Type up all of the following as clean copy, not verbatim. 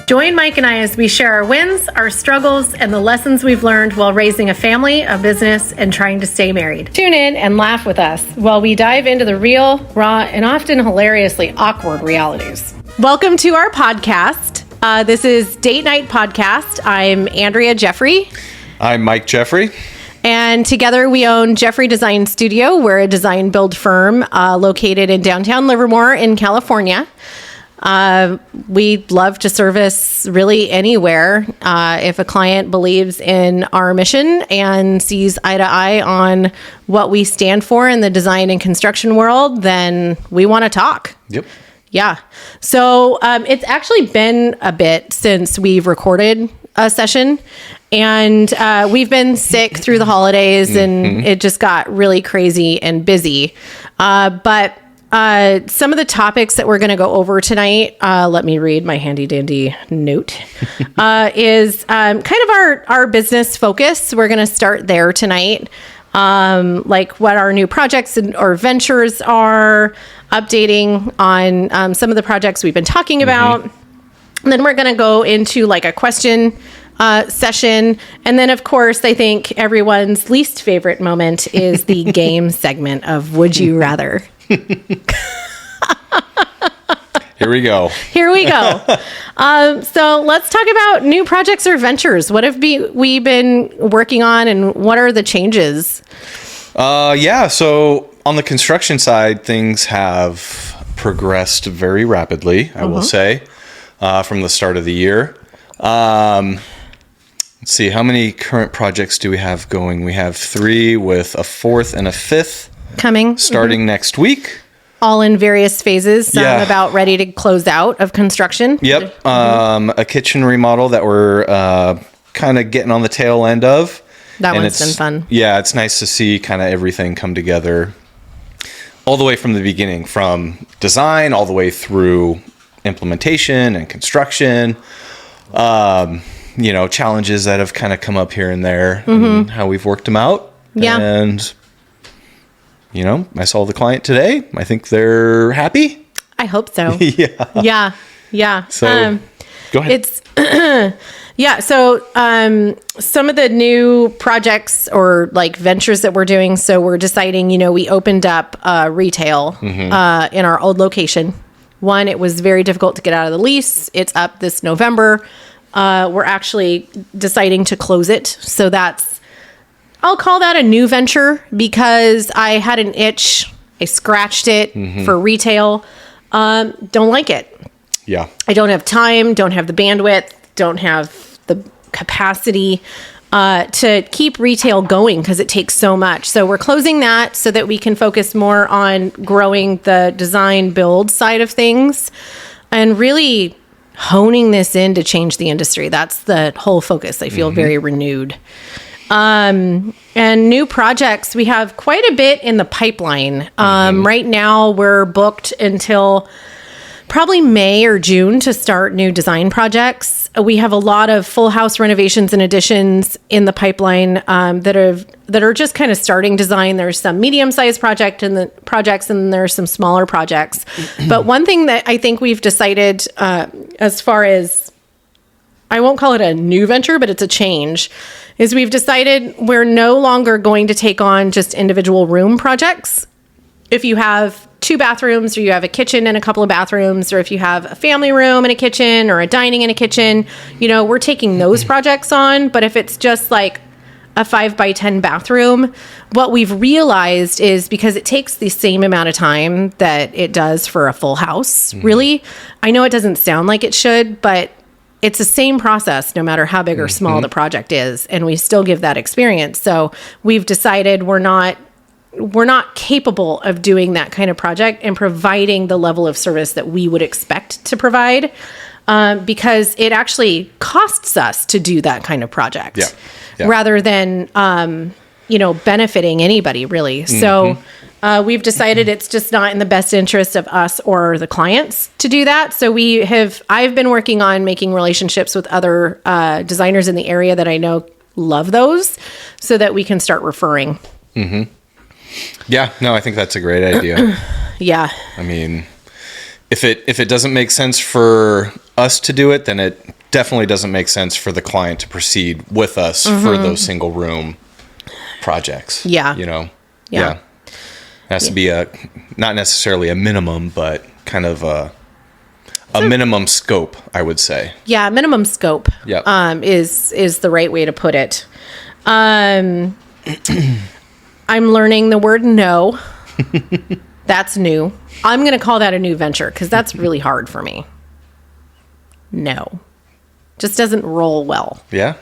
Join Mike and I as we share our wins, our struggles, and the lessons we've learned while raising a family, a business, and trying to stay married. Tune in and laugh with us while we dive into the real, raw, and often hilariously awkward realities. Welcome to our podcast. This is Date Night Podcast. I'm Andrea Jeffery. I'm Mike Jeffery. And together we own Jeffery Design Studio. We're a design build firm located in downtown Livermore in California. We'd love to service really anywhere. If a client believes in our mission and sees eye to eye on what we stand for in the design and construction world, then we want to talk. Yep. Yeah. So it's actually been a bit since we've recorded a session, and we've been sick through the holidays, and it just got really crazy and busy. But some of the topics that we're going to go over tonight, let me read my handy dandy note, is kind of our business focus. We're going to start there tonight. Like what our new projects or ventures are, updating on some of the projects we've been talking about. And then we're going to go into like a question session. And then, of course, I think everyone's least favorite moment is the game segment of Would You Rather? Here we go. So let's talk about new projects or ventures. What have we been working on, and what are the changes? So on the construction side, things have progressed very rapidly, I will say, from the start of the year. Let's see, how many current projects do we have going? We have 3 with a 4th and a 5th coming starting next week. All in various phases. Some about ready to close out of construction. Yep. A kitchen remodel that we're kind of getting on the tail end of. That one's been fun. Yeah, it's nice to see kind of everything come together all the way from the beginning, from design all the way through implementation and construction. Challenges that have kind of come up here and there, and how we've worked them out. Yeah. And I saw the client today. I think they're happy. I hope so. Yeah. So go ahead. It's So some of the new projects or like ventures that we're doing. So we're deciding, we opened up retail in our old location. One, it was very difficult to get out of the lease. It's up this November. We're actually deciding to close it. So I'll call that a new venture because I had an itch. I scratched it for retail. Don't like it. Yeah. I don't have time, don't have the bandwidth, don't have the capacity to keep retail going because it takes so much. So we're closing that so that we can focus more on growing the design build side of things and really honing this in to change the industry. That's the whole focus. I feel very renewed. And new projects, we have quite a bit in the pipeline. Right now we're booked until probably May or June to start new design projects. We have a lot of full house renovations and additions in the pipeline that are just kind of starting design. There's some medium-sized projects and there's some smaller projects. But one thing that I think we've decided as far as, I won't call it a new venture, but it's a change, is we've decided we're no longer going to take on just individual room projects. If you have 2 bathrooms, or you have a kitchen and a couple of bathrooms, or if you have a family room and a kitchen, or a dining and a kitchen, we're taking those projects on. But if it's just like a 5x10 bathroom, what we've realized is because it takes the same amount of time that it does for a full house, really. I know it doesn't sound like it should, but it's the same process no matter how big or small the project is, and we still give that experience. So we've decided we're not capable of doing that kind of project and providing the level of service that we would expect to provide, because it actually costs us to do that kind of project rather than benefiting anybody, really. So we've decided it's just not in the best interest of us or the clients to do that. So I've been working on making relationships with other designers in the area that I know love those, so that we can start referring. Yeah, no, I think that's a great idea. Yeah. I mean, if it doesn't make sense for us to do it, then it definitely doesn't make sense for the client to proceed with us for those single room projects. Yeah. Yeah. It has to be not necessarily a minimum, but kind of a minimum scope, I would say. Yeah, minimum scope. Yep. Is the right way to put it. I'm learning the word no. That's new. I'm going to call that a new venture because that's really hard for me. No. Just doesn't roll well. Yeah.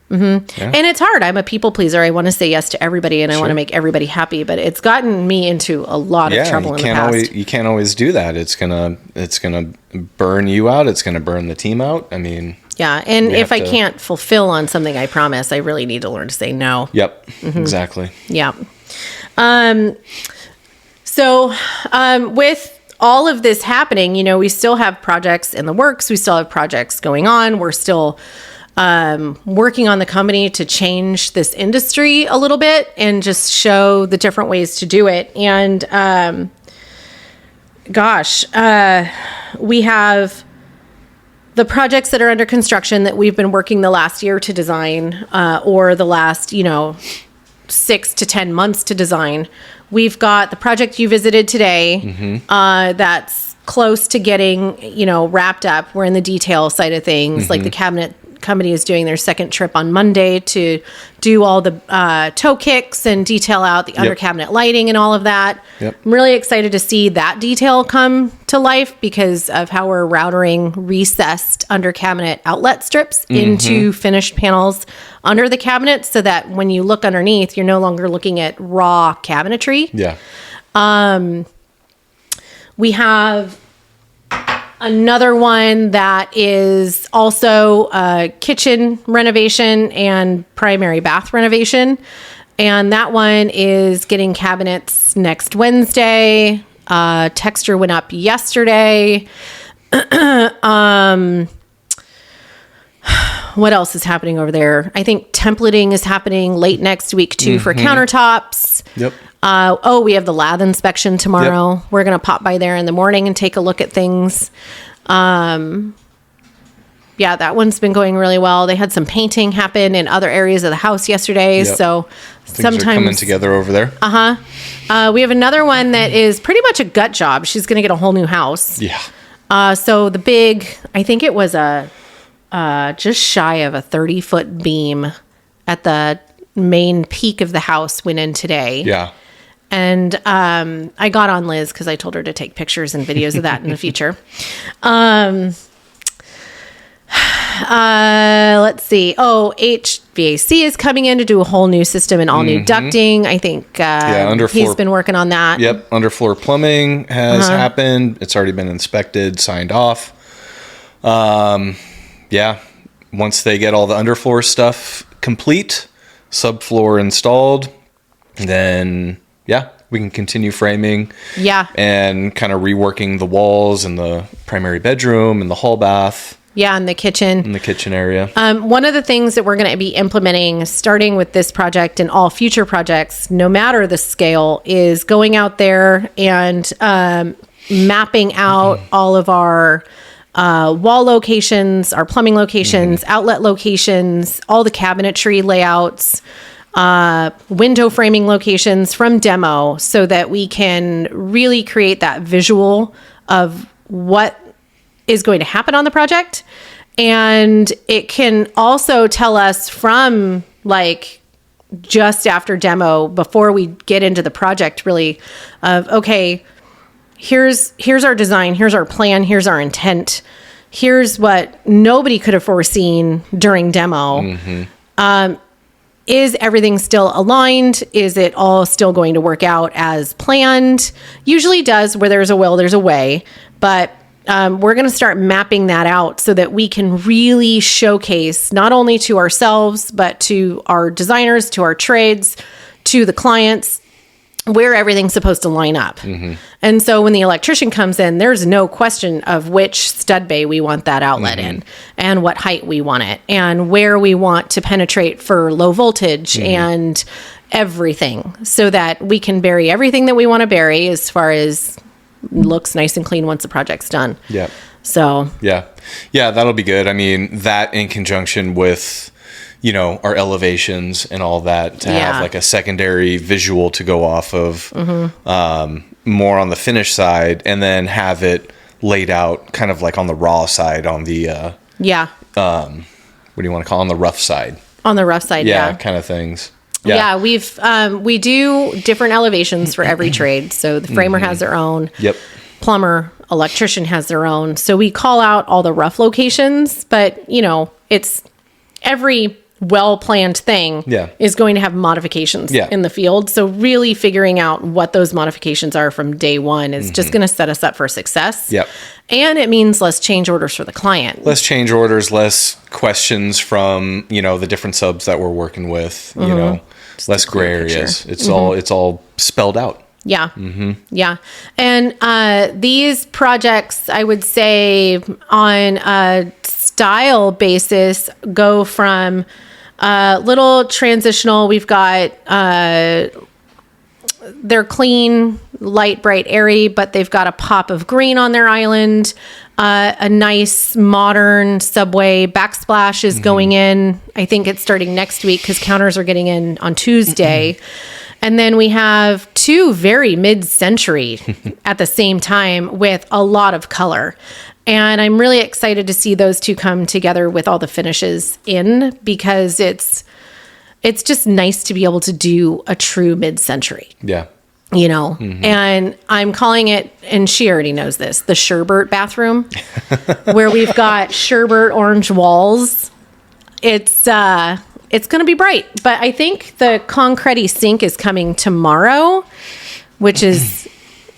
Yeah. And it's hard. I'm a people pleaser. I want to say yes to everybody and I want to make everybody happy, but it's gotten me into a lot of trouble in the past. You can't always do that. It's gonna burn you out. It's gonna burn the team out. I mean, yeah. And if I can't fulfill on something I promise, I really need to learn to say no. Yep. Exactly. Yeah. So with all of this happening, we still have projects in the works. We still have projects going on. We're still working on the company to change this industry a little bit and just show the different ways to do it. And we have the projects that are under construction that we've been working the last year to design, or the last, 6 to 10 months to design. We've got the project you visited today, that's close to getting, wrapped up. We're in the detail side of things, like the cabinet company is doing their second trip on Monday to do all the toe kicks and detail out the under cabinet lighting and all of that. Yep. I'm really excited to see that detail come to life because of how we're routering recessed under cabinet outlet strips into finished panels under the cabinet so that when you look underneath, you're no longer looking at raw cabinetry. Yeah. We have another one that is also a kitchen renovation and primary bath renovation. And that one is getting cabinets next Wednesday. Texture went up yesterday. What else is happening over there? I think templating is happening late next week too for countertops. Yep. We have the lab inspection tomorrow. Yep. We're going to pop by there in the morning and take a look at things. That one's been going really well. They had some painting happen in other areas of the house yesterday. Yep. So Things are coming together over there. We have another one that is pretty much a gut job. She's going to get a whole new house. Yeah. So the big, I think it was just shy of a 30-foot beam at the main peak of the house went in today. Yeah. And I got on Liz because I told her to take pictures and videos of that in the future. Let's see. HVAC is coming in to do a whole new system and all new ducting. I think he's been working on that. Yep. Underfloor plumbing has happened. It's already been inspected, signed off. Once they get all the underfloor stuff complete, subfloor installed, then we can continue framing. Yeah. And kind of reworking the walls in the primary bedroom and the hall bath. Yeah, in the kitchen. In the kitchen area. One of the things that we're going to be implementing, starting with this project and all future projects, no matter the scale, is going out there and mapping out all of our wall locations, our plumbing locations, outlet locations, all the cabinetry layouts, window framing locations from demo so that we can really create that visual of what is going to happen on the project. And it can also tell us from just after demo, before we get into the project really, of okay, here's our design, here's our plan, here's our intent, here's what nobody could have foreseen during demo. Is everything still aligned? Is it all still going to work out as planned? Usually does. Where there's a will, there's a way. But we're going to start mapping that out so that we can really showcase not only to ourselves, but to our designers, to our trades, to the clients, where everything's supposed to line up. And so when the electrician comes in, there's no question of which stud bay we want that outlet in and what height we want it and where we want to penetrate for low voltage and everything, so that we can bury everything that we want to bury as far as looks nice and clean once the project's done. Yeah. So Yeah, that'll be good. I mean, that in conjunction with, our elevations and all that to have like a secondary visual to go off of, more on the finish side, and then have it laid out kind of like on the raw side on the, what do you want to call it? On the rough side? On the rough side, yeah. Kind of things. Yeah, we do different elevations for every trade. So the framer has their own. Yep. Plumber, electrician has their own. So we call out all the rough locations, but it's every well-planned thing is going to have modifications in the field. So really figuring out what those modifications are from day one is just going to set us up for success. Yep. And it means less change orders for the client. Less change orders, less questions from, the different subs that we're working with, just less gray areas. It's all spelled out. Yeah. Yeah. And these projects, I would say on a style basis, go from little transitional. We've got, they're clean, light, bright, airy, but they've got a pop of green on their island. A nice modern subway backsplash is going in. I think it's starting next week because counters are getting in on Tuesday. And then we have two very mid-century at the same time with a lot of color. And I'm really excited to see those two come together with all the finishes in, because it's just nice to be able to do a true mid-century. Yeah. And I'm calling it, and she already knows this, the sherbet bathroom, where we've got sherbet orange walls. It's going to be bright, but I think the concrete sink is coming tomorrow, which is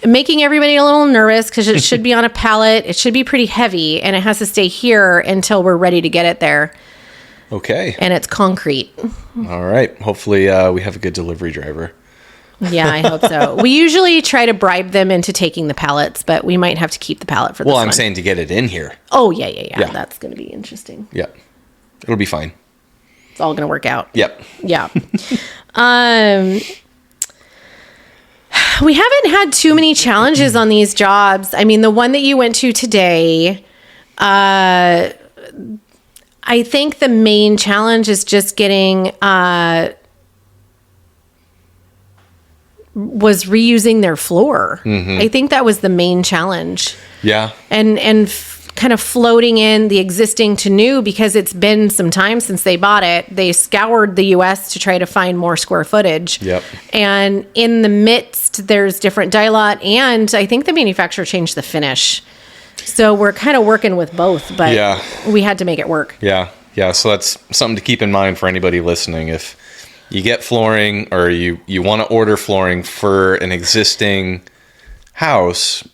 making everybody a little nervous because it should be on a pallet. It should be pretty heavy, and it has to stay here until we're ready to get it there. Okay. And it's concrete. All right. Hopefully we have a good delivery driver. Yeah, I hope so. We usually try to bribe them into taking the pallets, but we might have to keep the pallet for this one. I'm saying to get it in here. Oh, yeah. That's going to be interesting. Yeah. It'll be fine. It's all going to work out. Yep. Yeah. We haven't had too many challenges on these jobs. I mean, the one that you went to today, I think the main challenge is just getting, was reusing their floor. I think that was the main challenge. Yeah. And kind of floating in the existing to new, because it's been some time since they bought it. They scoured the US to try to find more square footage. Yep. And in the midst, there's different dye lot, and I think the manufacturer changed the finish. So we're kind of working with both, but we had to make it work. Yeah. So that's something to keep in mind for anybody listening. If you get flooring, or you want to order flooring for an existing house,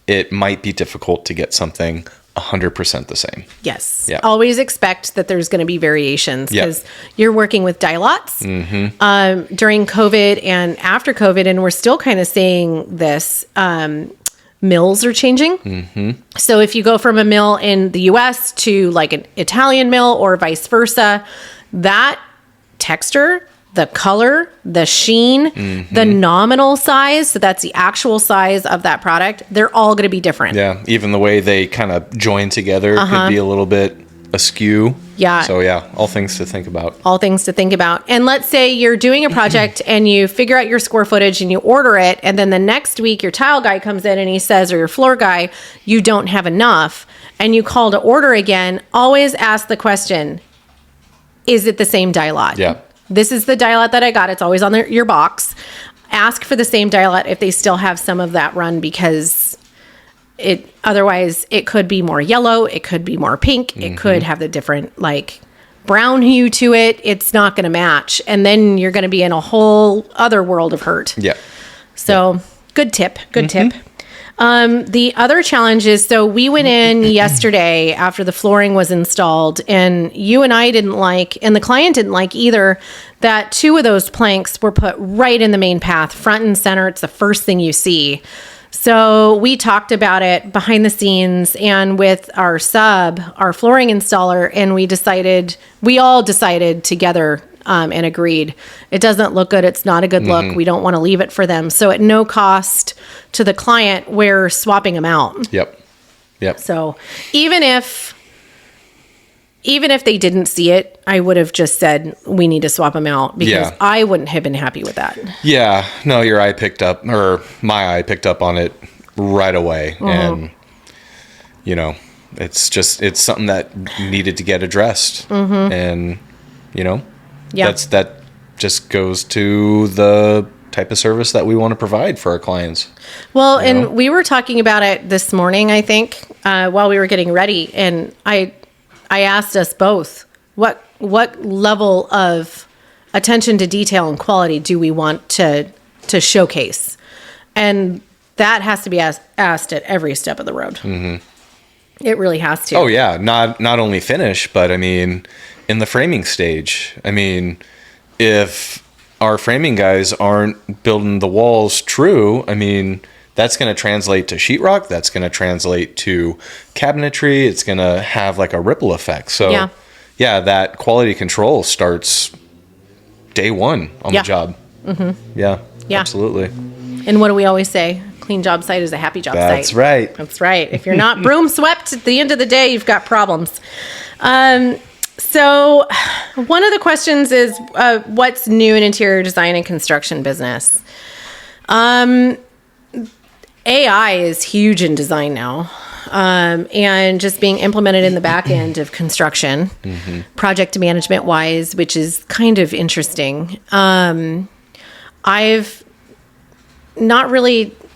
it might be difficult to get something 100% the same. Yes. Yeah. Always expect that there's going to be variations, because you're working with dye lots during COVID and after COVID, and we're still kind of seeing this. Mills are changing. So if you go from a mill in the US to like an Italian mill or vice versa, that texture, the color, the sheen, the nominal size, so that's the actual size of that product, they're all going to be different. Yeah, even the way they kind of join together could be a little bit askew. Yeah. So all things to think about. All things to think about. And let's say you're doing a project and you figure out your square footage and you order it, and then the next week your tile guy comes in and he says, or your floor guy, you don't have enough, and you call to order again. Always ask the question, is it the same dye lot? Yeah. This is the dye lot that I got. It's always on your box. Ask for the same dye lot if they still have some of that run, because otherwise it could be more yellow, it could be more pink, it could have the different like brown hue to it. It's not going to match, and then you're going to be in a whole other world of hurt. Yeah. So good tip. The other challenge is, so we went in yesterday after the flooring was installed, and you and I didn't like, and the client didn't like either, that two of those planks were put right in the main path, front and center. It's the first thing you see. So we talked about it behind the scenes and with our flooring installer, and we all decided together and agreed, it doesn't look good. It's not a good look. We don't want to leave it for them. So at no cost to the client, we're swapping them out. Yep. So even if they didn't see it, I would have just said, we need to swap them out, because I wouldn't have been happy with that. Yeah. No, my eye picked up on it right away. And, it's something that needed to get addressed. And, that just goes to the type of service that we want to provide for our clients. Well, and we were talking about it this morning, I think, while we were getting ready. And I asked us both, what level of attention to detail and quality do we want to showcase? And that has to be asked at every step of the road. It really has to. Oh yeah, not only finish, but I mean, in the framing stage. I mean, if our framing guys aren't building the walls true, I mean, that's going to translate to sheetrock. That's going to translate to cabinetry. It's going to have like a ripple effect. So yeah, that quality control starts day one on the job. Yeah, absolutely. And what do we always say? Clean job site is a happy job site. That's right. That's right. If you're not broom swept at the end of the day, you've got problems. So one of the questions is, what's new in interior design and construction business? AI is huge in design now. And just being implemented in the back end of construction, project management wise, which is kind of interesting.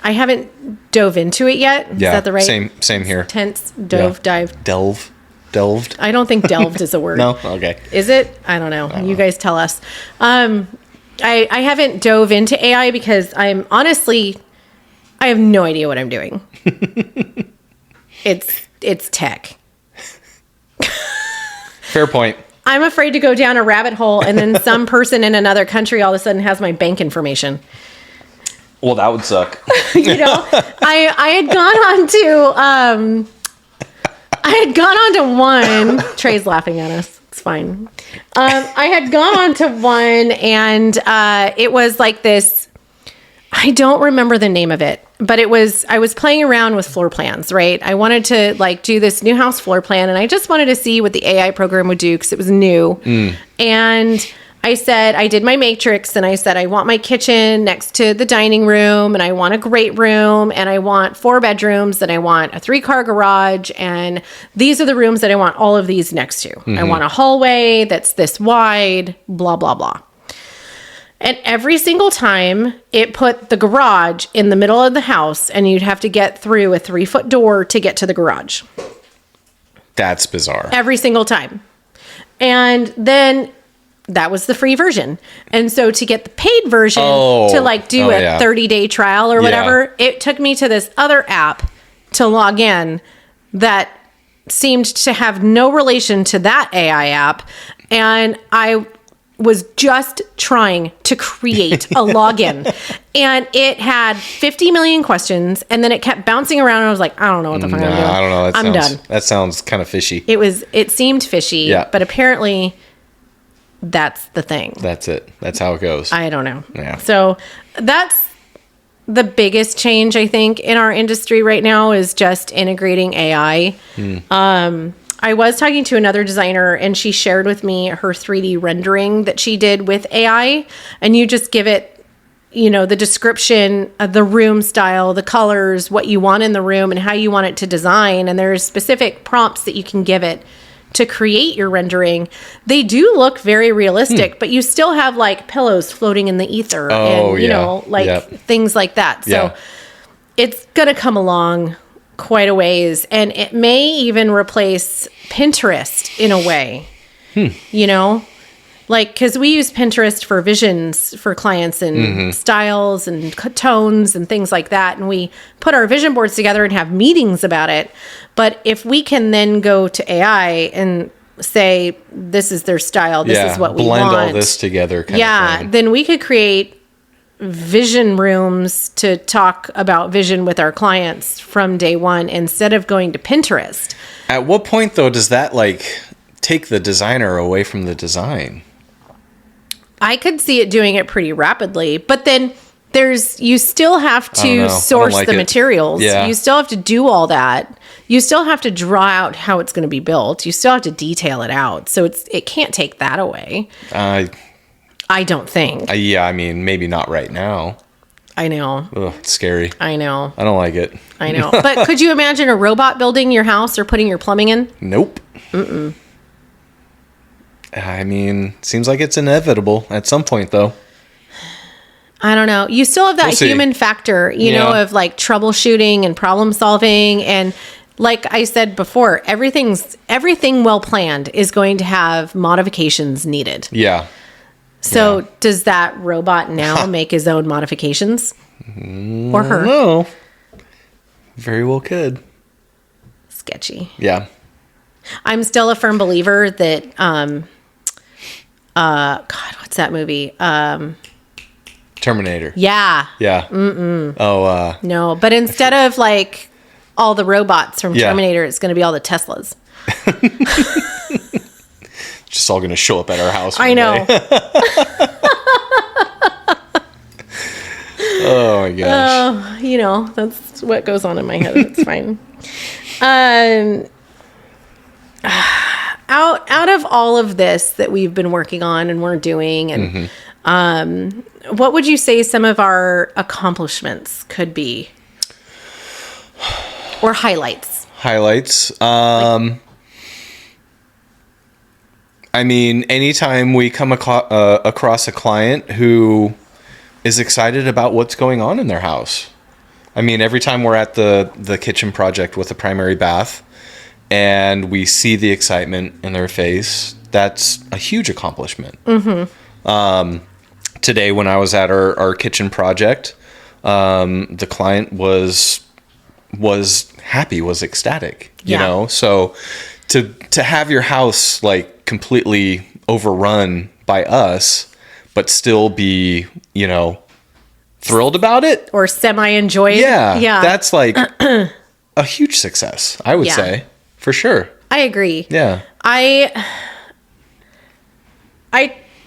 I haven't dove into it yet. Is that the right? Same here. Tense, Delved. I don't think delved is a word. No? Okay. Is it? I don't know. You guys tell us. I haven't dove into AI because I have no idea what I'm doing. It's tech. Fair point. I'm afraid to go down a rabbit hole and then some person in another country all of a sudden has my bank information. Well, that would suck. I had gone on to one. Trey's laughing at us. It's fine. I had gone on to one, and it was like this. I don't remember the name of it, but I was playing around with floor plans, right? I wanted to do this new house floor plan, and I just wanted to see what the AI program would do because it was new. And I did my matrix, and I said, I want my kitchen next to the dining room, and I want a great room, and I want 4 bedrooms, and I want a 3-car garage, and these are the rooms that I want all of these next to. I want a hallway that's this wide, blah, blah, blah. And every single time it put the garage in the middle of the house, and you'd have to get through a 3-foot door to get to the garage. That's bizarre. Every single time. And then that was the free version. And so to get the paid version to do a 30-day trial or whatever, it took me to this other app to log in that seemed to have no relation to that AI app. And I was just trying to create a login, and it had 50 million questions, and then it kept bouncing around, and I was like, I don't know what the fuck I'm doing. I don't know. I'm done. That sounds kind of fishy. It seemed fishy, but apparently that's the thing. That's it. That's how it goes. I don't know. Yeah. So that's the biggest change, I think, in our industry right now is just integrating AI. I was talking to another designer, and she shared with me her 3D rendering that she did with AI, and you just give it, the description of the room style, the colors, what you want in the room, and how you want it to design, and there's specific prompts that you can give it to create your rendering. They do look very realistic, but you still have pillows floating in the ether and, things like that. So it's going to come along quite a ways, and it may even replace Pinterest in a way, because we use Pinterest for visions for clients and styles and tones and things like that. And we put our vision boards together and have meetings about it. But if we can then go to AI and say, this is their style, this is what we want. Blend all this together. Kind of thing. Then we could create vision rooms to talk about vision with our clients from day one instead of going to Pinterest. At what point, though, does that take the designer away from the design? I could see it doing it pretty rapidly, but then you still have to source the materials. Yeah. You still have to do all that. You still have to draw out how it's going to be built. You still have to detail it out. So it can't take that away. I don't think. Yeah, I mean, maybe not right now. I know. Ugh, it's scary. I know. I don't like it. I know. But could you imagine a robot building your house or putting your plumbing in? Nope. Mm-mm. I mean, seems like it's inevitable at some point, though. I don't know. You still have that human factor, you know, of like troubleshooting and problem solving. And like I said before, everything well planned is going to have modifications needed. Yeah. So does that robot now make his own modifications? Or her? No. Very well could. Sketchy. Yeah. I'm still a firm believer that, God, what's that movie? Terminator. Yeah. Yeah. Mm-mm. Oh, no, but instead of like all the robots from Terminator, it's going to be all the Teslas. Just all going to show up at our house. I know. Oh my gosh. You know, that's what goes on in my head. It's fine. Out of all of this that we've been working on and we're doing, and what would you say some of our accomplishments could be, or highlights? I mean, anytime we come across a client who is excited about what's going on in their house. I mean, every time we're at the kitchen project with the primary bath and we see the excitement in their face, that's a huge accomplishment. Today, when I was at our kitchen project, the client was happy, was ecstatic, you know? So to have your house like completely overrun by us, but still be, you know, thrilled about it or semi-enjoyed. Yeah. That's like a huge success, I would say, for sure. I agree. Yeah. I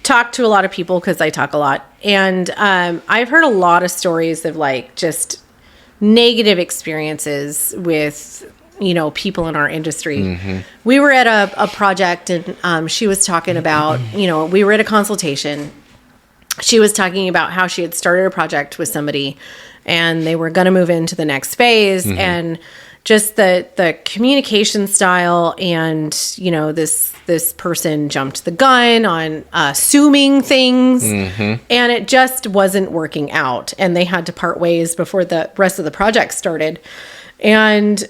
talk to a lot of people because I talk a lot, and I've heard a lot of stories of like just negative experiences with, you know, people in our industry. We were at a project, and she was talking about, you know, we were at a consultation. She was talking about how she had started a project with somebody and they were going to move into the next phase, and just the communication style, and, you know, this person jumped the gun on assuming things, and it just wasn't working out, and they had to part ways before the rest of the project started. And,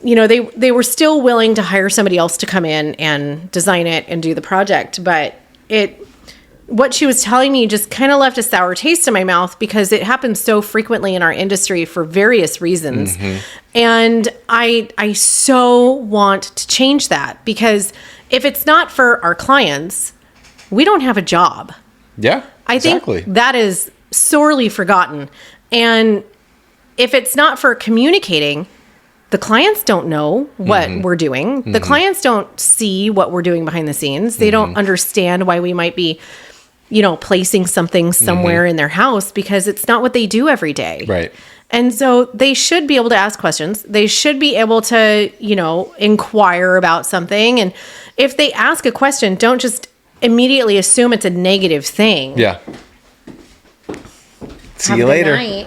you know, they were still willing to hire somebody else to come in and design it and do the project. But what she was telling me just kind of left a sour taste in my mouth, because it happens so frequently in our industry for various reasons. And I so want to change that, because if it's not for our clients, we don't have a job. Yeah, I think that is sorely forgotten. And if it's not for communicating, the clients don't know what we're doing. The clients don't see what we're doing behind the scenes. They don't understand why we might be, you know, placing something somewhere in their house, because it's not what they do every day. Right. And so they should be able to ask questions. They should be able to, you know, inquire about something. And if they ask a question, don't just immediately assume it's a negative thing. Yeah. See you later.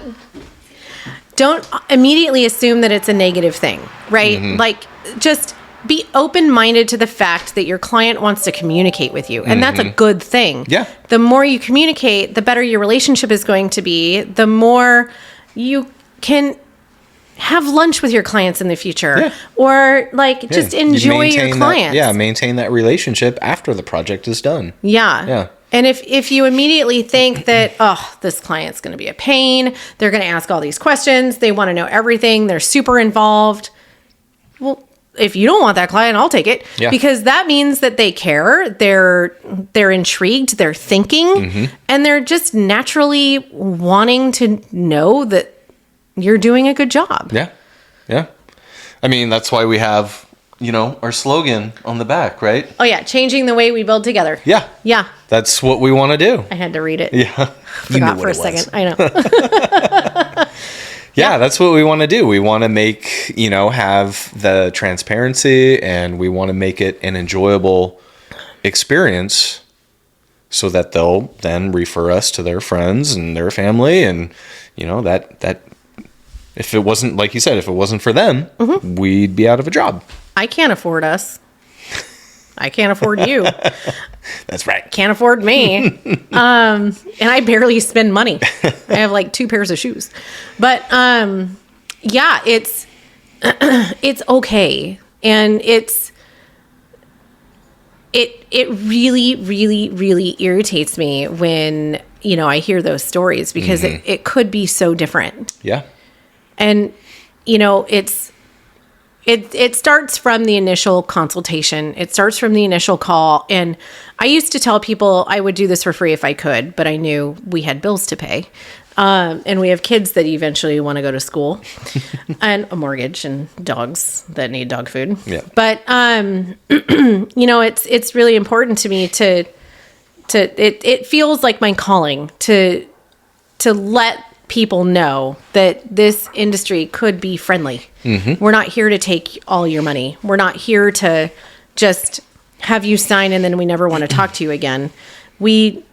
Don't immediately assume that it's a negative thing, right? Like, just be open-minded to the fact that your client wants to communicate with you. And that's a good thing. Yeah. The more you communicate, the better your relationship is going to be. The more you can have lunch with your clients in the future. Yeah. Or, like, just enjoy your clients. Maintain that relationship after the project is done. Yeah. Yeah. And if you immediately think that, oh, this client's going to be a pain, they're going to ask all these questions, they want to know everything, they're super involved. Well, if you don't want that client, I'll take it. Yeah. Because that means that they care, they're intrigued, they're thinking, and they're just naturally wanting to know that you're doing a good job. Yeah. Yeah. I mean, that's why we have our slogan on the back, right? Oh yeah, changing the way we build together. Yeah. Yeah. That's what we want to do. I had to read it. Yeah. Forgot for a second. I know. Yeah, that's what we want to do. We want to make, have the transparency, and we want to make it an enjoyable experience so that they'll then refer us to their friends and their family. And, that if it wasn't, like you said, if it wasn't for them, we'd be out of a job. I can't afford us. I can't afford you. That's right. Can't afford me. And I barely spend money. I have like 2 pairs of shoes. But yeah, it's okay. And it really, really, really irritates me when, I hear those stories, because it could be so different. Yeah. And, it starts from the initial consultation. It starts from the initial call. And I used to tell people I would do this for free if I could, but I knew we had bills to pay. And we have kids that eventually want to go to school and a mortgage and dogs that need dog food. Yeah. But, it's really important to me it feels like my calling to let people know that this industry could be friendly. We're not here to take all your money. We're not here to just have you sign and then we never want to talk to you again. We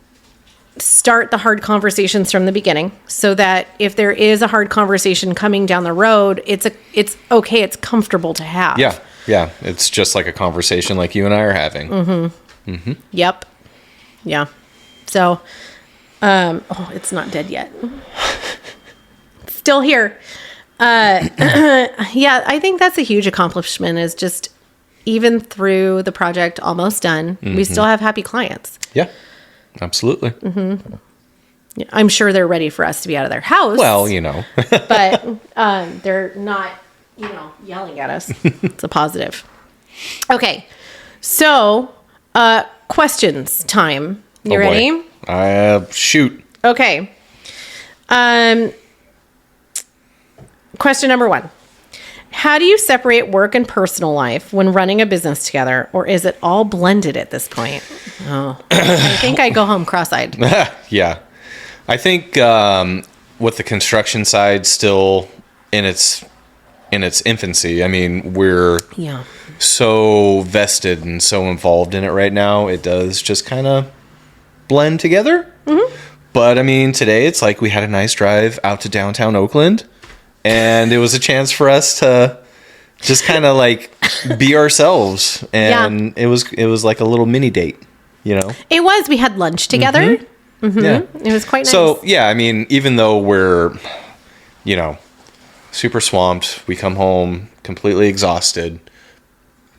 start the hard conversations from the beginning so that if there is a hard conversation coming down the road, it's okay. It's comfortable to have. Yeah. Yeah. It's just like a conversation like you and I are having. Yep. Yeah. So, it's not dead yet. Still here. Yeah, I think that's a huge accomplishment, is just even through the project almost done, we still have happy clients. Yeah, absolutely. Yeah, I'm sure they're ready for us to be out of their house. Well, but they're not, yelling at us. It's a positive. Okay. So, questions time. You ready? Shoot. Okay. Question number 1. How do you separate work and personal life when running a business together, or is it all blended at this point? Oh, I think I go home cross-eyed. Yeah. I think with the construction side still in its infancy, I mean, we're so vested and so involved in it right now, it does just kind of blend together. But I mean, today it's like we had a nice drive out to downtown Oakland, and it was a chance for us to just kind of like be ourselves, and it was like a little mini date, It was. We had lunch together. Yeah, it was quite nice. So yeah, I mean, even though we're super swamped, we come home completely exhausted,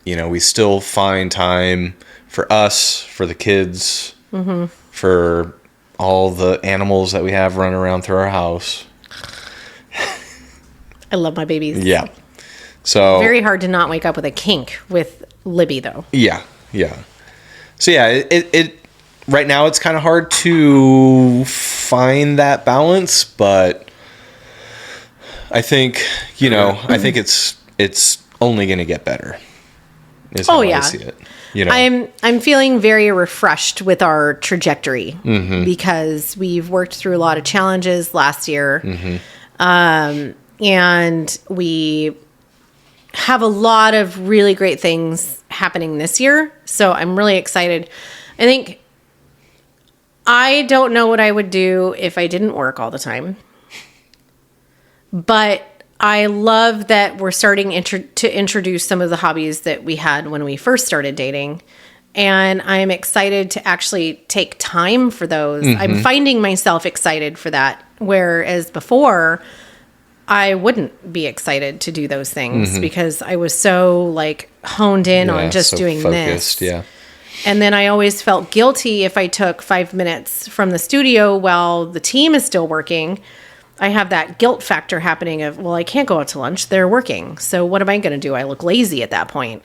we still find time for us, for the kids, for all the animals that we have running around through our house. I love my babies. Yeah. So very hard to not wake up with a kink with Libby, though. Yeah. Yeah. So yeah, it right now it's kind of hard to find that balance, but I think, I think it's only going to get better. Is how I see it. I'm feeling very refreshed with our trajectory because we've worked through a lot of challenges last year. And we have a lot of really great things happening this year. So I'm really excited. I don't know what I would do if I didn't work all the time. But I love that we're starting to introduce some of the hobbies that we had when we first started dating. And I'm excited to actually take time for those. I'm finding myself excited for that. Whereas before, I wouldn't be excited to do those things because I was so like honed in on just doing focused, this. Yeah. And then I always felt guilty if I took 5 minutes from the studio while the team is still working. I have that guilt factor happening of, well, I can't go out to lunch. They're working. So what am I going to do? I look lazy at that point.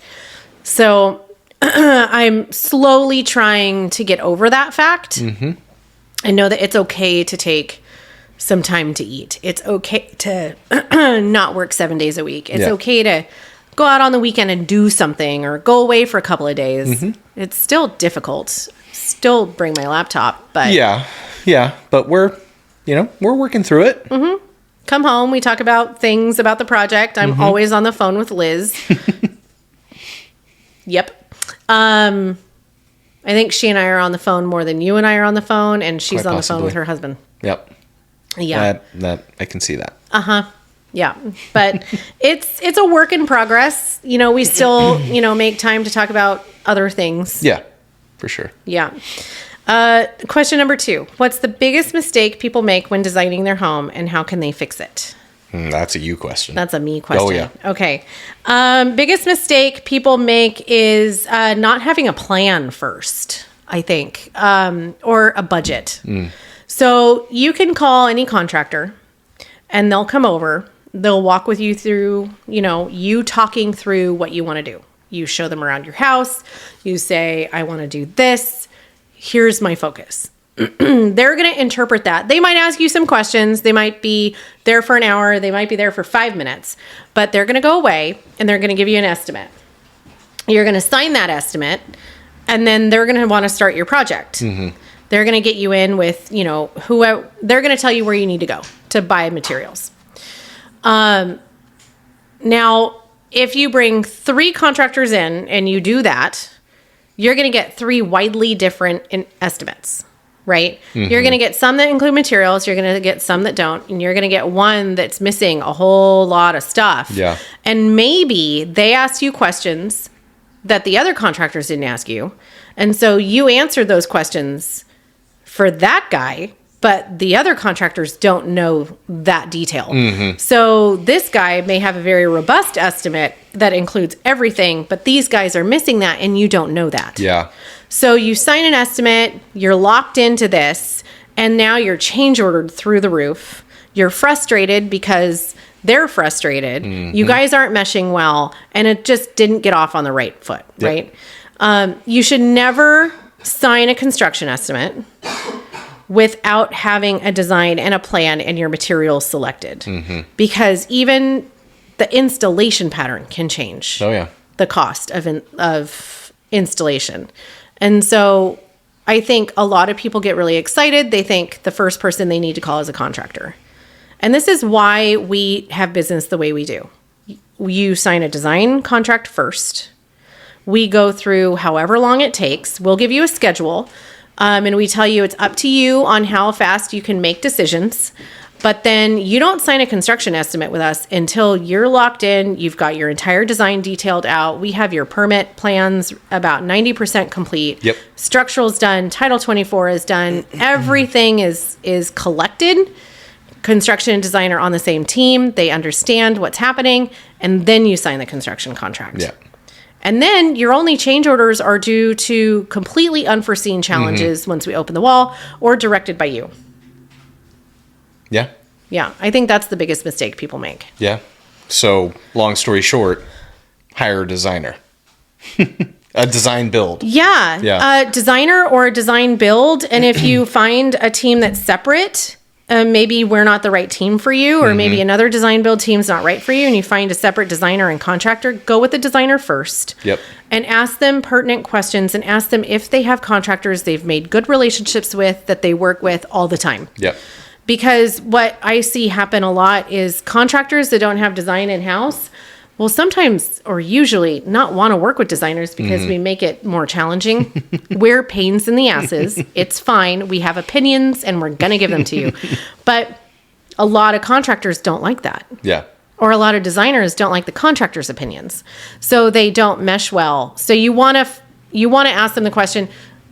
So I'm slowly trying to get over that fact. I know that it's okay to take some time to eat. It's okay to not work 7 days a week. It's okay to go out on the weekend and do something or go away for a couple of days. It's still difficult. Still bring my laptop, but yeah. But we're working through it. Come home. We talk about things about the project. I'm always on the phone with Liz. Yep. I think she and I are on the phone more than you and I are on the phone, and she's Quite on possibly. the phone with her husband. Yep. Yeah. That I can see that. Yeah. But it's a work in progress. We still, make time to talk about other things. Yeah, for sure. Yeah. Question number 2. What's the biggest mistake people make when designing their home, and how can they fix it? That's a you question. That's a me question. Oh, yeah. Okay. Biggest mistake people make is not having a plan first, I think, or a budget. So you can call any contractor and they'll come over. They'll walk with you through, you talking through what you want to do. You show them around your house. You say, I want to do this. Here's my focus. They're going to interpret that. They might ask you some questions. They might be there for an hour. They might be there for 5 minutes, but they're going to go away and they're going to give you an estimate. You're going to sign that estimate, and then they're going to want to start your project. They're going to get you in with, whoever. They're going to tell you where you need to go to buy materials. Now, if you bring 3 contractors in and you do that, you're going to get 3 widely different estimates. Right? You're going to get some that include materials. You're going to get some that don't. And you're going to get one that's missing a whole lot of stuff. Yeah. And maybe they asked you questions that the other contractors didn't ask you. And so you answered those questions for that guy, but the other contractors don't know that detail. So this guy may have a very robust estimate that includes everything, but these guys are missing that and you don't know that. Yeah. So you sign an estimate, you're locked into this, and now you're change ordered through the roof. You're frustrated because they're frustrated. You guys aren't meshing well, and it just didn't get off on the right foot, right? You should never sign a construction estimate without having a design and a plan and your materials selected. Because even the installation pattern can change. Oh, yeah. The cost of installation. And so I think a lot of people get really excited. They think the first person they need to call is a contractor. And this is why we have business the way we do. You sign a design contract first. We go through however long it takes. We'll give you a schedule. And we tell you it's up to you on how fast you can make decisions. But then you don't sign a construction estimate with us until you're locked in. You've got your entire design detailed out. We have your permit plans about 90% complete. Yep. Structural's done. Title 24 is done. Everything is collected. Construction and design are on the same team. They understand what's happening. And then you sign the construction contract. Yeah. And then your only change orders are due to completely unforeseen challenges once we open the wall or directed by you. Yeah. Yeah, I think that's the biggest mistake people make. Yeah. So, long story short, hire a designer. A design build. Yeah. Yeah. A designer or a design build. And if you find a team that's separate, maybe we're not the right team for you, or maybe another design build team's not right for you, and you find a separate designer and contractor, go with the designer first. Yep. And ask them pertinent questions and ask them if they have contractors they've made good relationships with that they work with all the time. Yep. Because what I see happen a lot is contractors that don't have design in-house will sometimes or usually not want to work with designers because we make it more challenging. We're pains in the asses. It's fine. We have opinions and we're going to give them to you. But a lot of contractors don't like that. Yeah. Or a lot of designers don't like the contractor's opinions. So they don't mesh well. So you want to ask them the question,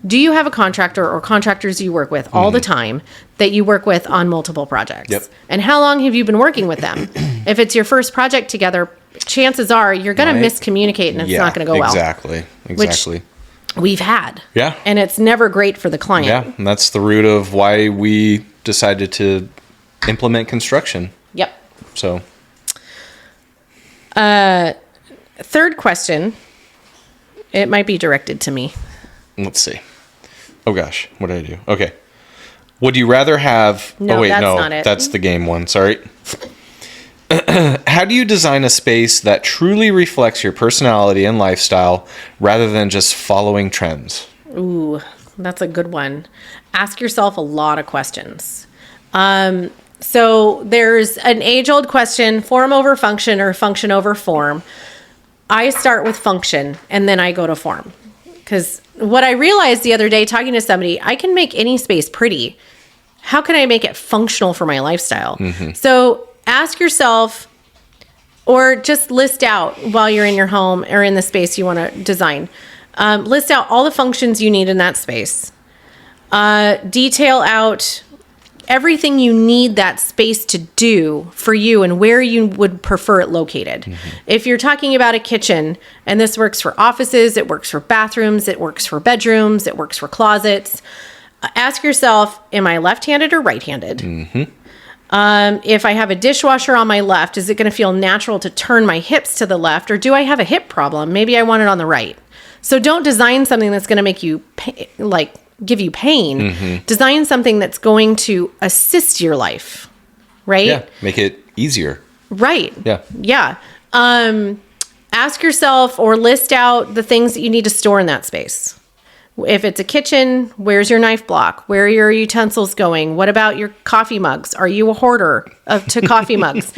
do you have a contractor or contractors you work with all the time that you work with on multiple projects? Yep. And how long have you been working with them? If it's your first project together, chances are you're going to miscommunicate and it's not going to go well. Exactly. Which we've had. Yeah. And it's never great for the client. Yeah. And that's the root of why we decided to implement construction. Yep. So. Third question. It might be directed to me. Let's see. Oh gosh, what did I do? Okay. Would you rather have... No, oh wait, that's no, not it. that's the game one. Sorry. How do you design a space that truly reflects your personality and lifestyle rather than just following trends? Ooh, that's a good one. Ask yourself a lot of questions. So there's an age-old question, form over function or function over form. I start with function and then I go to form. Because what I realized the other day talking to somebody, I can make any space pretty. How can I make it functional for my lifestyle? So ask yourself, or just list out while you're in your home or in the space you want to design. List out all the functions you need in that space. Detail out everything you need that space to do for you and where you would prefer it located. If you're talking about a kitchen, and this works for offices, it works for bathrooms, it works for bedrooms, it works for closets, ask yourself, am I left-handed or right-handed? If I have a dishwasher on my left, is it going to feel natural to turn my hips to the left, or do I have a hip problem? Maybe I want it on the right. So don't design something that's going to make you give you pain. Design something that's going to assist your life, right? Yeah, make it easier. Right. Yeah. Ask yourself or list out the things that you need to store in that space. If it's a kitchen, where's your knife block? Where are your utensils going? What about your coffee mugs? Are you a hoarder to coffee mugs?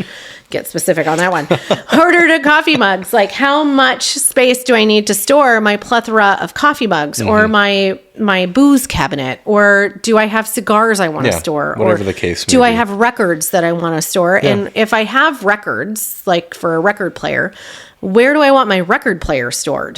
Get specific on that one. Hoarder to coffee mugs. Like, how much space do I need to store my plethora of coffee mugs or my booze cabinet? Or do I have cigars I want to store? Whatever or the case may do I be. have records that I want to store? Yeah. And if I have records, like for a record player, where do I want my record player stored?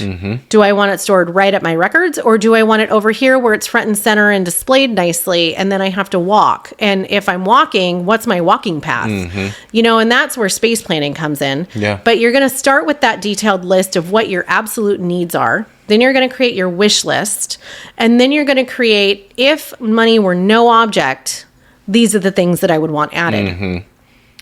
Do I want it stored right at my records, or do I want it over here where it's front and center and displayed nicely, and then I have to walk? And if I'm walking, what's my walking path? And that's where space planning comes in. Yeah. But you're going to start with that detailed list of what your absolute needs are. Then you're going to create your wish list. And then you're going to create, if money were no object, these are the things that I would want added.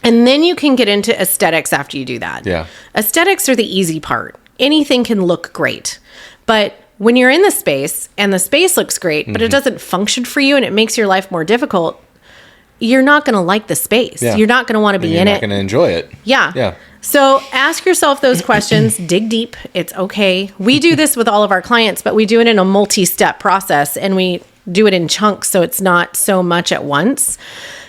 And then you can get into aesthetics after you do that. Yeah. Aesthetics are the easy part. Anything can look great. But when you're in the space and the space looks great, but it doesn't function for you and it makes your life more difficult, you're not going to like the space. Yeah. You're not going to want to be in it. You're not going to enjoy it. Yeah. So ask yourself those questions, dig deep. It's okay. We do this with all of our clients, but we do it in a multi-step process and we do it in chunks so it's not so much at once.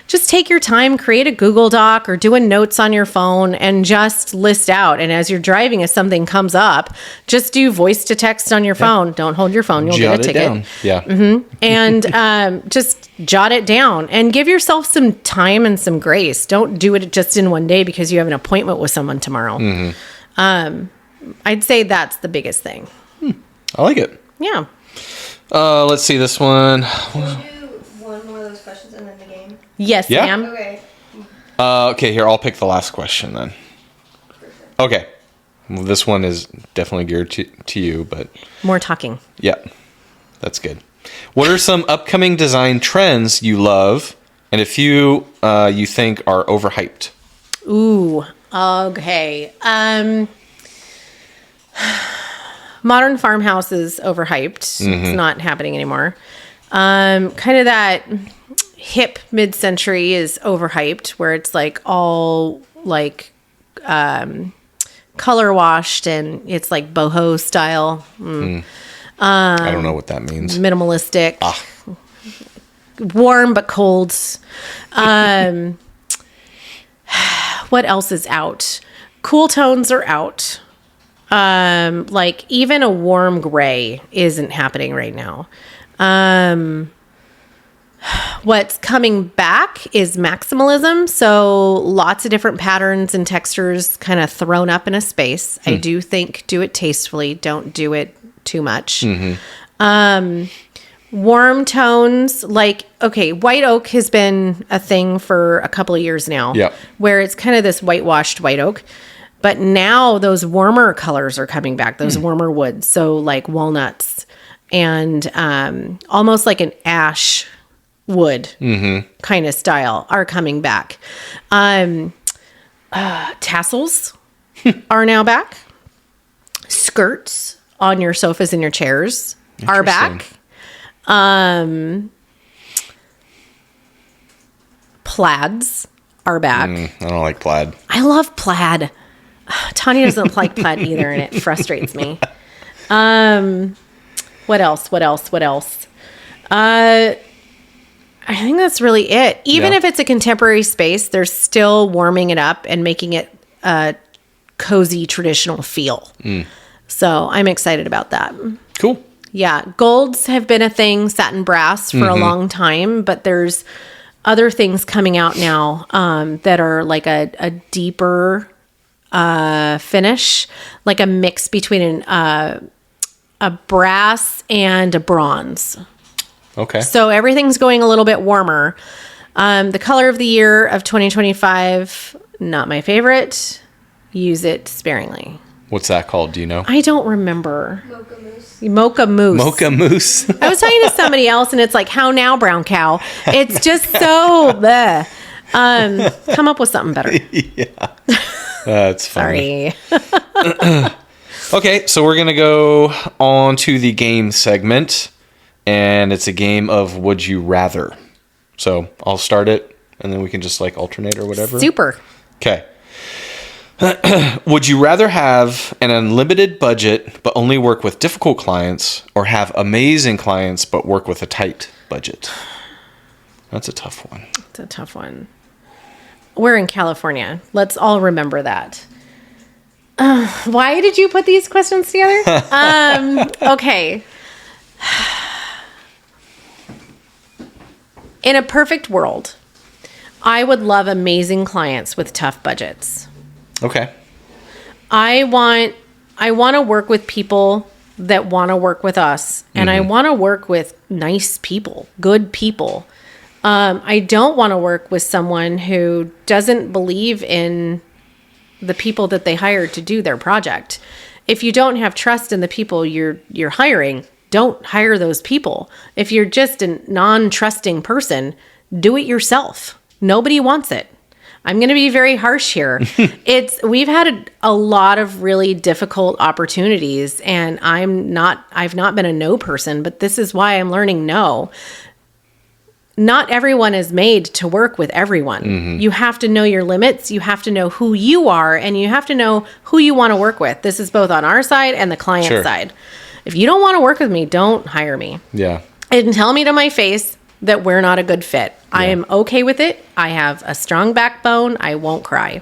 Just take your time, create a Google Doc or do a notes on your phone and just list out. And as you're driving, if something comes up, just do voice to text on your phone. Don't hold your phone. You'll get a ticket. Down. Yeah. And just jot it down and give yourself some time and some grace. Don't do it just in one day because you have an appointment with someone tomorrow. I'd say that's the biggest thing. I like it. Yeah. Let's see this one. Can we do one more of those questions and then the game? Yes, Yeah? ma'am. Okay. Okay, here, I'll pick the last question then. Okay. Well, this one is definitely geared to you, but More talking. yeah, that's good. What are some upcoming design trends you love and a few you think are overhyped? Ooh, okay. Modern farmhouses overhyped. It's not happening anymore. Kind of that hip mid-century is overhyped, where it's like all like color washed and it's like boho style. I don't know what that means. Minimalistic. Warm but cold. What else is out? Cool tones are out. Like even a warm gray isn't happening right now. What's coming back is maximalism. So lots of different patterns and textures kind of thrown up in a space. I do think do it tastefully. Don't do it too much. Warm tones, like, okay, white oak has been a thing for a couple of years now. Yep. Where it's kind of this whitewashed white oak. But now those warmer colors are coming back, those warmer woods. So like walnuts and almost like an ash wood kind of style are coming back. Tassels are now back. Skirts on your sofas and your chairs are back. Plaids are back. I don't like plaid. I love plaid. Tanya doesn't like plaid either, and it frustrates me. What else? I think that's really it. Even if it's a contemporary space, they're still warming it up and making it a cozy, traditional feel. So I'm excited about that. Cool. Yeah. Golds have been a thing, satin brass for a long time, but there's other things coming out now that are like a deeper finish, like a mix between a brass and a bronze. Okay. So everything's going a little bit warmer. The color of the year of 2025, not my favorite. Use it sparingly. What's that called? Do you know? I don't remember. Mocha mousse. Mocha mousse. Mocha mousse. I was talking to somebody else, and it's like, how now, brown cow? It's just so bleh. Come up with something better. Yeah. That's funny. Sorry. Okay, so we're going to go on to the game segment, and it's a game of Would You Rather. So I'll start it, and then we can just like alternate or whatever. Super. Okay. Would you rather have an unlimited budget but only work with difficult clients, or have amazing clients but work with a tight budget? That's a tough one. It's a tough one. We're in California. Let's all remember that. Why did you put these questions together? Okay. In a perfect world, I would love amazing clients with tough budgets. Okay. I want to work with people that want to work with us, and I want to work with nice people, good people. I don't want to work with someone who doesn't believe in the people that they hired to do their project. If you don't have trust in the people you're hiring, don't hire those people. If you're just a non-trusting person, do it yourself. Nobody wants it. I'm going to be very harsh here. We've had a lot of really difficult opportunities, and I've not been a no person, but this is why I'm learning no. Not everyone is made to work with everyone. You have to know your limits. You have to know who you are, and you have to know who you want to work with. This is both on our side and the client side. If you don't want to work with me, don't hire me. Yeah. And tell me to my face that we're not a good fit. I am okay with it. I have a strong backbone. I won't cry.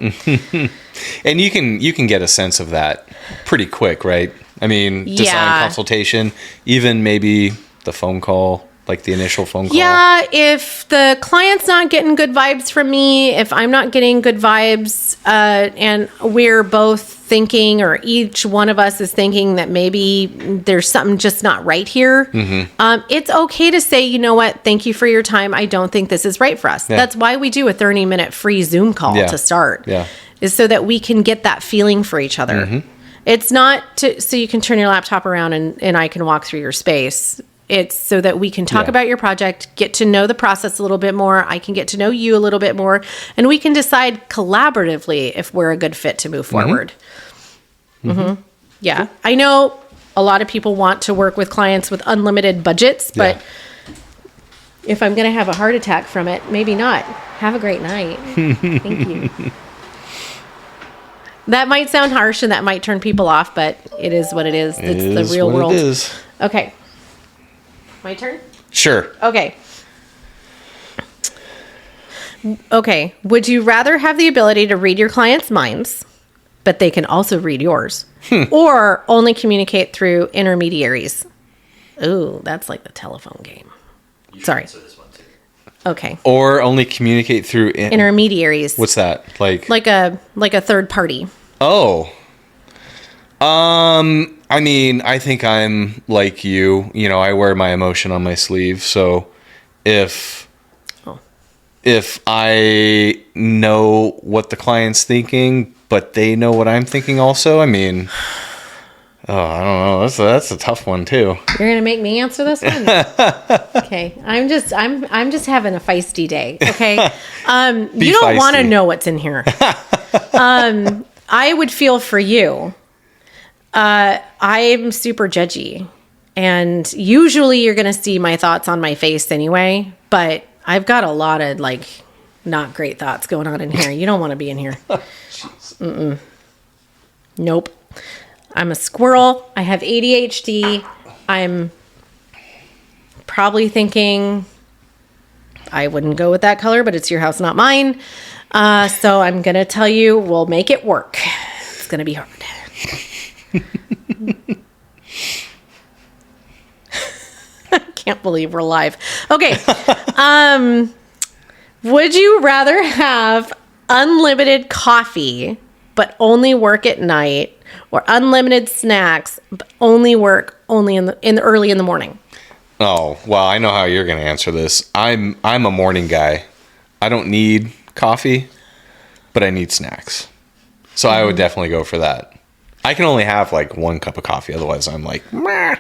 And you can get a sense of that pretty quick, right? I mean, design consultation, even maybe the phone call, like the initial phone call. Yeah, if the client's not getting good vibes from me, if I'm not getting good vibes, and we're both thinking, or each one of us is thinking that maybe there's something just not right here, it's okay to say, you know what, thank you for your time. I don't think this is right for us. Yeah. That's why we do a 30-minute free Zoom call to start, is so that we can get that feeling for each other. It's not so you can turn your laptop around and I can walk through your space. It's so that we can talk about your project, get to know the process a little bit more. I can get to know you a little bit more, and we can decide collaboratively if we're a good fit to move forward. Yeah. I know a lot of people want to work with clients with unlimited budgets, but if I'm going to have a heart attack from it, maybe not. Have a great night. Thank you. That might sound harsh and that might turn people off, but it is what it is. It's the real world. It is. Okay. My turn? Sure. Okay. Would you rather have the ability to read your clients' minds, but they can also read yours, or only communicate through intermediaries? Ooh, that's like the telephone game. Sorry. Okay. Or only communicate through intermediaries. What's that? Like a third party. Oh. I mean, I think I'm like you. You know, I wear my emotion on my sleeve. So if I know what the client's thinking, but they know what I'm thinking also, I mean, I don't know. That's a tough one too. You're gonna make me answer this one? Okay. I'm just having a feisty day. Okay. You don't want to know what's in here. I would feel for you. I'm super judgy, and usually you're going to see my thoughts on my face anyway, but I've got a lot of not great thoughts going on in here. You don't want to be in here. Nope. I'm a squirrel. I have ADHD. I'm probably thinking I wouldn't go with that color, but it's your house, not mine. So I'm going to tell you, we'll make it work. It's going to be hard. I can't believe we're live. Okay. Would you rather have unlimited coffee, but only work at night, or unlimited snacks, but only work in the early in the morning? Oh, well, I know how you're going to answer this. I'm a morning guy. I don't need coffee, but I need snacks. So I would definitely go for that. I can only have like one cup of coffee. Otherwise, I'm like, meh,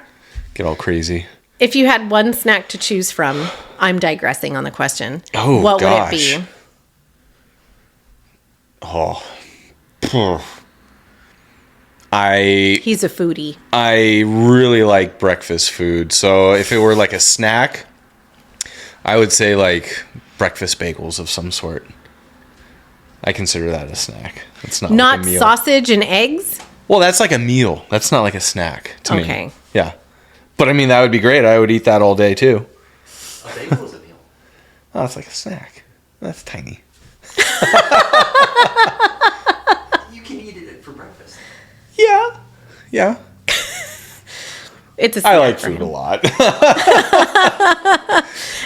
get all crazy. If you had one snack to choose from, I'm digressing on the question. Oh, what gosh. would it be? Oh. He's a foodie. I really like breakfast food. So if it were like a snack, I would say like breakfast bagels of some sort. I consider that a snack. It's not like a meal. Sausage and eggs? Well, that's like a meal. That's not like a snack to me. Okay. Yeah. But I mean, that would be great. I would eat that all day too. A bagel is a meal. Oh, it's like a snack. That's tiny. You can eat it for breakfast. Yeah. Yeah. It's a snack I like for food him. a lot.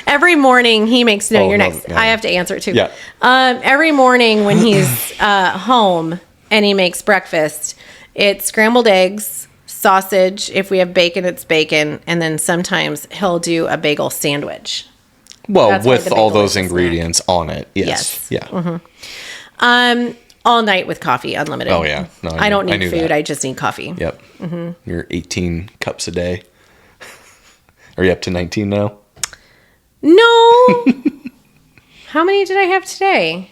Every morning he makes Oh, you're no, next. no. I have to answer it too. Yeah. Every morning when he's home and he makes breakfast, it's scrambled eggs, sausage. If we have bacon, it's bacon, and then sometimes he'll do a bagel sandwich. Well, That's why with the all bagel those is a snack. ingredients on it. Yes. Yes. Yeah. All night with coffee, unlimited. Oh, yeah. No, I don't I need knew food. that. I just need coffee. Yep. You're 18 cups a day. Are you up to 19 now? No. How many did I have today?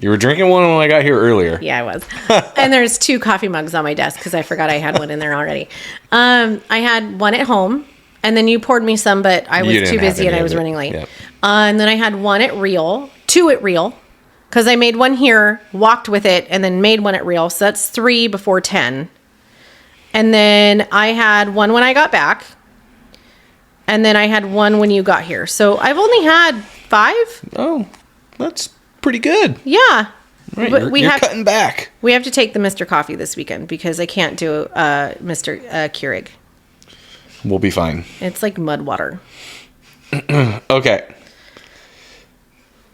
You were drinking one when I got here earlier. Yeah, I was. And there's 2 coffee mugs on my desk because I forgot I had one in there already. I had one at home, and then you poured me some, but I was You didn't too busy have and any I of was it. running late. Yep. And then I had one at Real, 2 at Real, because I made one here, walked with it, and then made one at Real. So that's 3 before 10. And then I had one when I got back. And then I had one when you got here. So I've only had 5. Oh, that's pretty good. Yeah. Right, But you're cutting back. We have to take the Mr. Coffee this weekend because I can't do Mr. Keurig. We'll be fine. It's like mud water. Okay.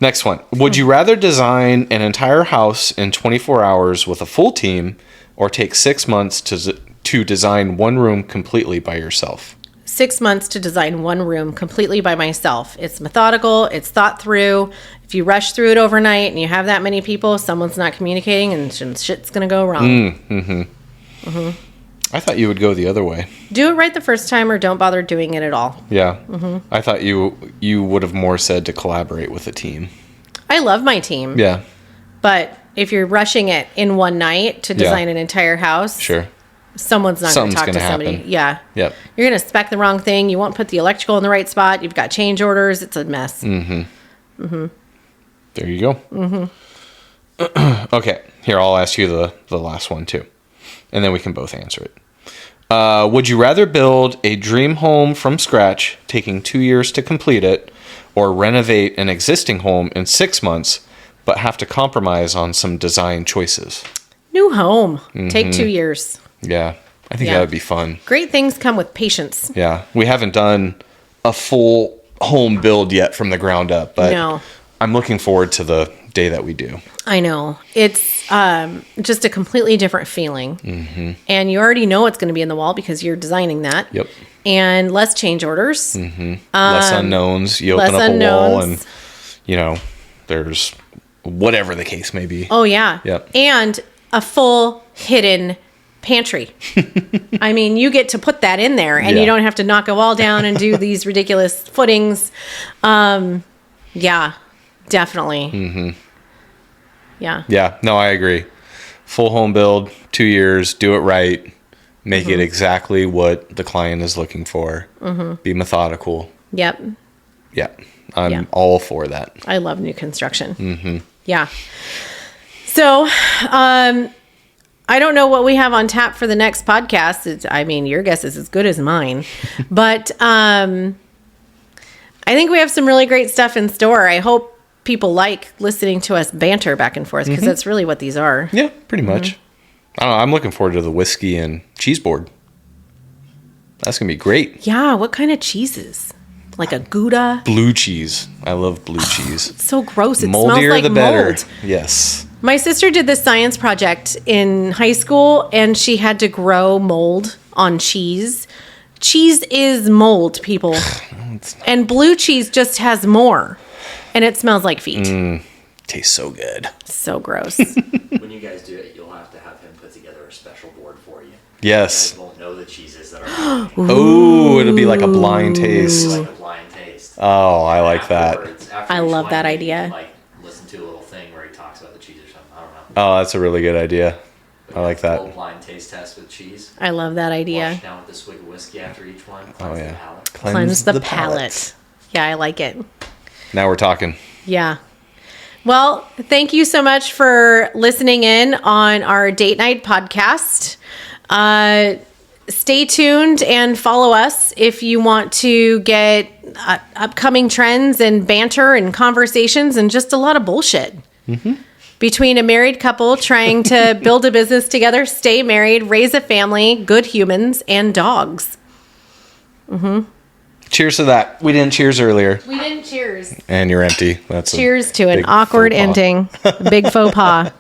Next one. Would you rather design an entire house in 24 hours with a full team, or take 6 months to design one room completely by yourself? 6 months to design one room completely by myself. It's methodical. It's thought through. If you rush through it overnight and you have that many people, someone's not communicating and shit's going to go wrong. I thought you would go the other way. Do it right the first time or don't bother doing it at all. Yeah. I thought you would have more said to collaborate with a team. I love my team. Yeah. But if you're rushing it in one night to design an entire house, Sure. someone's not going Something's to talk to gonna somebody. happen. Yeah. Yep. You're going to spec the wrong thing. You won't put the electrical in the right spot. You've got change orders. It's a mess. There you go. Okay. Here, I'll ask you the last one too. And then we can both answer it. Would you rather build a dream home from scratch, taking 2 years to complete it, or renovate an existing home in 6 months, but have to compromise on some design choices? New home. Take 2 years. Yeah. I think Yeah. that would be fun. Great things come with patience. Yeah. We haven't done a full home build yet from the ground up, but No. I'm looking forward to the day that we do. I know. It's just a completely different feeling. And you already know what's going to be in the wall because you're designing that. Yep. And less change orders. Less unknowns. You open less up a wall unknowns. and, there's whatever the case may be. Oh, yeah. Yep. And a full hidden pantry. I mean, you get to put that in there and Yeah. you don't have to knock a wall down and do these ridiculous footings. Yeah, definitely. Yeah. Yeah. No, I agree. Full home build, 2 years, do it right, make it exactly what the client is looking for. Be methodical. Yep. Yeah. I'm Yeah. all for that. I love new construction. Mm-hmm. Yeah. So, I don't know what we have on tap for the next podcast. I mean, your guess is as good as mine, but I think we have some really great stuff in store. I hope people like listening to us banter back and forth because that's really what these are. Yeah, pretty much. I don't know, I'm looking forward to the whiskey and cheese board. That's going to be great. Yeah. What kind of cheeses? Like a Gouda? Blue cheese. I love blue cheese. It's so gross. It Moldier smells like the better. mold. Yes. My sister did this science project in high school and she had to grow mold on cheese. Cheese is mold, people. And blue cheese just has more. And it smells like feet. Tastes so good. So gross. When you guys do it, you'll have to have him put together a special board for you. Yes. You guys won't know the cheeses that are Oh, it'll be like a blind taste. like a blind taste. Oh, I like that. After I each love one, that you idea. can, like, listen to a little thing where he talks about the cheese or something. I don't know. Oh, that's a really good idea. I like A little that. blind taste test with cheese. I love that Wash idea. down with a swig of whiskey after each one. Oh, Cleanse the yeah. palate. Cleanse the palate. Yeah, I like it. Now we're talking. Yeah. Well, thank you so much for listening in on our date night podcast. Stay tuned and follow us if you want to get upcoming trends and banter and conversations and just a lot of bullshit. Between a married couple trying to build a business together, stay married, raise a family, good humans, and dogs. Cheers to that. We didn't cheers earlier. We didn't cheers. And you're empty. That's Cheers to an big awkward faux pas. ending. Big faux pas.